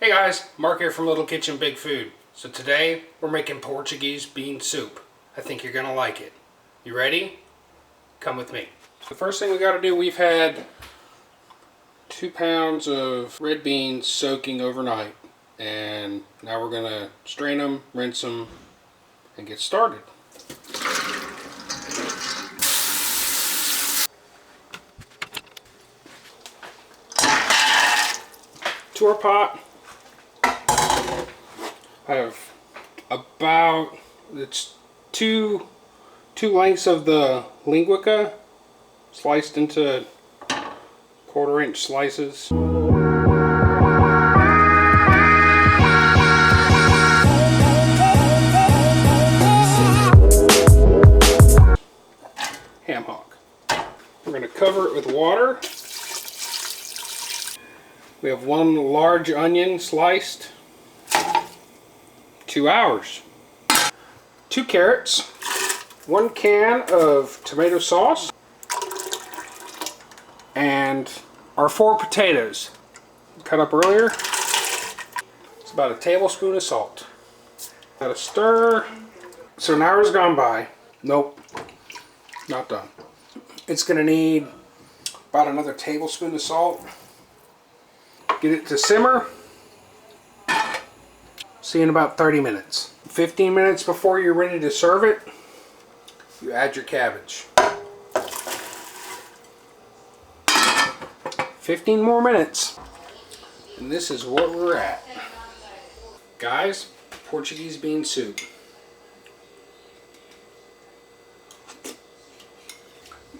Hey guys, Mark here from Little Kitchen Big Food. So today we're making Portuguese bean soup. I think you're gonna like it. You ready? Come with me. The first thing we gotta do, we've had 2 pounds of red beans soaking overnight. And now we're gonna strain them, rinse them, and get started. To our pot, I have about, it's two lengths of the linguica sliced into 1/4 inch slices. Ham hock. We're going to cover it with water. We have 1 large onion sliced. 2 hours. 2 carrots. 1 can of tomato sauce. And our 4 potatoes. Cut up earlier. It's about a tablespoon of salt. Got to stir. So an hour's gone by. Nope. Not done. It's going to need about another tablespoon of salt. Get it to simmer. See you in about 30 minutes. 15 minutes before you're ready to serve it, you add your cabbage. 15 more minutes. And this is what we're at. Guys, Portuguese bean soup.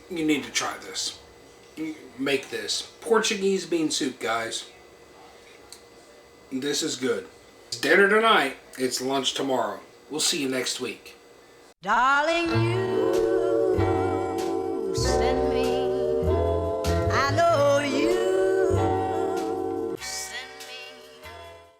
You need to try this. Make this. Portuguese bean soup, guys. This is good. It's dinner tonight. It's lunch tomorrow. We'll see you next week. Darling, you